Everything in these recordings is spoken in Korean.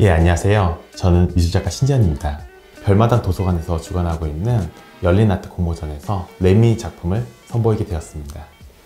예, 안녕하세요. 저는 미술작가 신지현입니다. 별마당 도서관에서 주관하고 있는 열린 아트 공모전에서 레미 작품을 선보이게 되었습니다.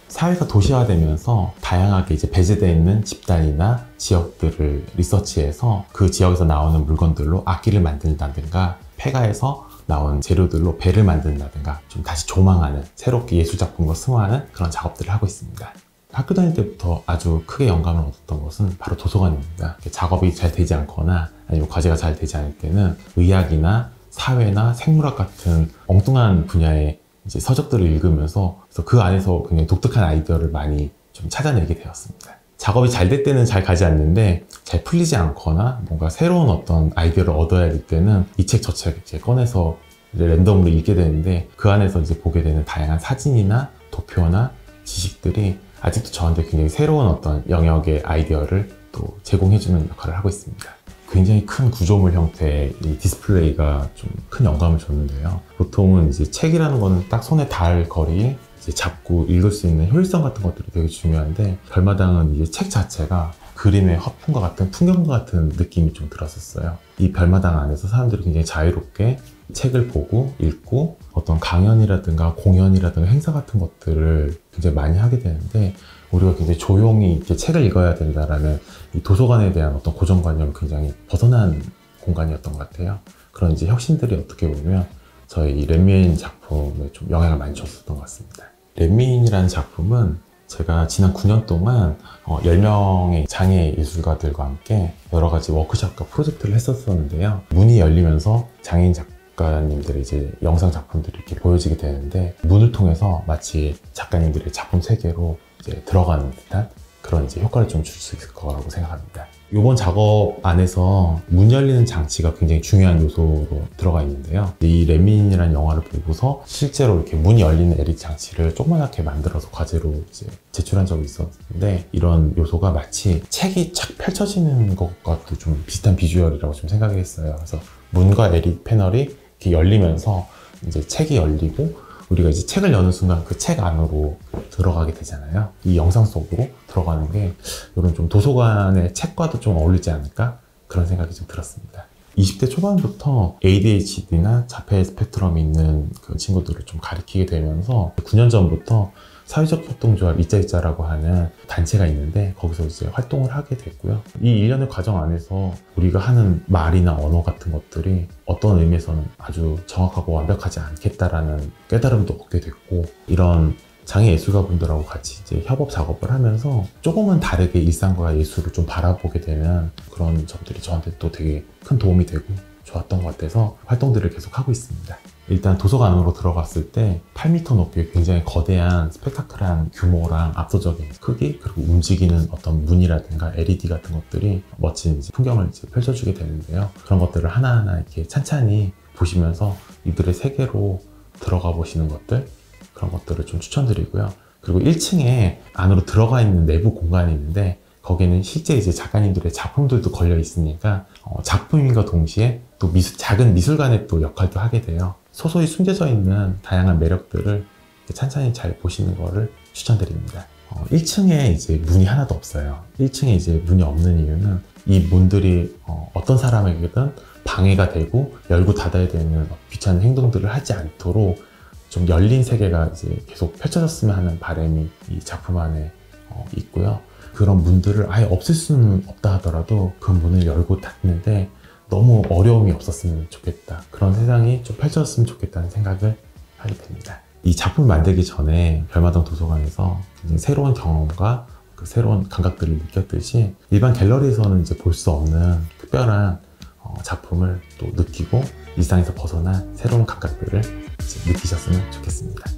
사회가 도시화되면서 다양하게 배제되어 있는 집단이나 지역들을 리서치해서 그 지역에서 나오는 물건들로 악기를 만든다든가 폐가에서 나온 재료들로 배를 만든다든가 좀 다시 조망하는, 새롭게 예술작품으로 승화하는 그런 작업들을 하고 있습니다. 학교 다닐 때부터 아주 크게 영감을 얻었던 것은 바로 도서관입니다. 작업이 잘 되지 않거나 아니면 과제가 잘 되지 않을 때는 의학이나 사회나 생물학 같은 엉뚱한 분야의 서적들을 읽으면서 그래서 그 안에서 굉장히 독특한 아이디어를 많이 좀 찾아내게 되었습니다. 작업이 잘 될 때는 잘 가지 않는데 잘 풀리지 않거나 뭔가 새로운 어떤 아이디어를 얻어야 할 때는 이 책 저 책 꺼내서 랜덤으로 읽게 되는데 그 안에서 보게 되는 다양한 사진이나 도표나 지식들이 아직도 저한테 굉장히 새로운 어떤 영역의 아이디어를 또 제공해주는 역할을 하고 있습니다. 굉장히 큰 구조물 형태의 이 디스플레이가 좀 큰 영감을 줬는데요. 보통은 책이라는 거는 딱 손에 닿을 거리에 잡고 읽을 수 있는 효율성 같은 것들이 되게 중요한데, 별마당은 책 자체가 그림의 화풍과 같은 풍경과 같은 느낌이 좀 들었었어요. 이 별마당 안에서 사람들이 굉장히 자유롭게 책을 보고 읽고 어떤 강연이라든가 공연이라든가 행사 같은 것들을 굉장히 많이 하게 되는데, 우리가 굉장히 조용히 이렇게 책을 읽어야 된다라는 이 도서관에 대한 어떤 고정관념을 굉장히 벗어난 공간이었던 것 같아요. 그런 혁신들이 어떻게 보면 저희 이 렛미인 작품에 좀 영향을 많이 줬었던 것 같습니다. 렛미인이라는 작품은 제가 지난 9년 동안 10명의 장애 예술가들과 함께 여러 가지 워크숍과 프로젝트를 했었는데요. 문이 열리면서 장애인 작가님들의 영상 작품들이 이렇게 보여지게 되는데, 문을 통해서 마치 작가님들의 작품 세계로 들어가는 듯한 그런 효과를 좀 줄 수 있을 거라고 생각합니다. 이번 작업 안에서 문 열리는 장치가 굉장히 중요한 요소로 들어가 있는데요. 이 렛미인이라는 영화를 보고서 실제로 이렇게 문이 열리는 LED 장치를 조그맣게 만들어서 과제로 제출한 적이 있었는데, 이런 요소가 마치 책이 착 펼쳐지는 것과도 좀 비슷한 비주얼이라고 좀 생각을 했어요. 그래서 문과 LED 패널이 이렇게 열리면서 책이 열리고 우리가 책을 여는 순간 그 책 안으로 들어가게 되잖아요. 이 영상 속으로 들어가는 게 이런 좀 도서관의 책과도 좀 어울리지 않을까? 그런 생각이 좀 들었습니다. 20대 초반부터 ADHD나 자폐 스펙트럼이 있는 그 친구들을 좀 가리키게 되면서 9년 전부터 사회적 협동조합 이짜이짜라고 하는 단체가 있는데 거기서 활동을 하게 됐고요. 이 일련의 과정 안에서 우리가 하는 말이나 언어 같은 것들이 어떤 의미에서는 아주 정확하고 완벽하지 않겠다라는 깨달음도 얻게 됐고, 이런 장애 예술가분들하고 같이 협업 작업을 하면서 조금은 다르게 일상과 예술을 좀 바라보게 되는 그런 점들이 저한테 또 되게 큰 도움이 되고 좋았던 것 같아서 활동들을 계속 하고 있습니다. 일단 도서관 안으로 들어갔을 때 8m 높이의 굉장히 거대한 스펙타클한 규모랑 압도적인 크기, 그리고 움직이는 어떤 문이라든가 LED 같은 것들이 멋진 풍경을 펼쳐주게 되는데요. 그런 것들을 하나하나 이렇게 찬찬히 보시면서 이들의 세계로 들어가 보시는 것들, 그런 것들을 좀 추천드리고요. 그리고 1층에 안으로 들어가 있는 내부 공간이 있는데 거기는 실제 작가님들의 작품들도 걸려 있으니까 작품인과 동시에 또 작은 미술관의 또 역할도 하게 돼요. 소소히 숨겨져 있는 다양한 매력들을 찬찬히 잘 보시는 거를 추천드립니다. 1층에 문이 하나도 없어요. 1층에 문이 없는 이유는 이 문들이 어떤 사람에게든 방해가 되고 열고 닫아야 되는 귀찮은 행동들을 하지 않도록 좀 열린 세계가 계속 펼쳐졌으면 하는 바람이 이 작품 안에 있고요. 그런 문들을 아예 없앨 수는 없다 하더라도 그 문을 열고 닫는데 너무 어려움이 없었으면 좋겠다, 그런 세상이 좀 펼쳐졌으면 좋겠다는 생각을 하게 됩니다. 이 작품을 만들기 전에 별마당 도서관에서 새로운 경험과 그 새로운 감각들을 느꼈듯이 일반 갤러리에서는 볼 수 없는 특별한 작품을 또 느끼고 일상에서 벗어난 새로운 감각들을 느끼셨으면 좋겠습니다.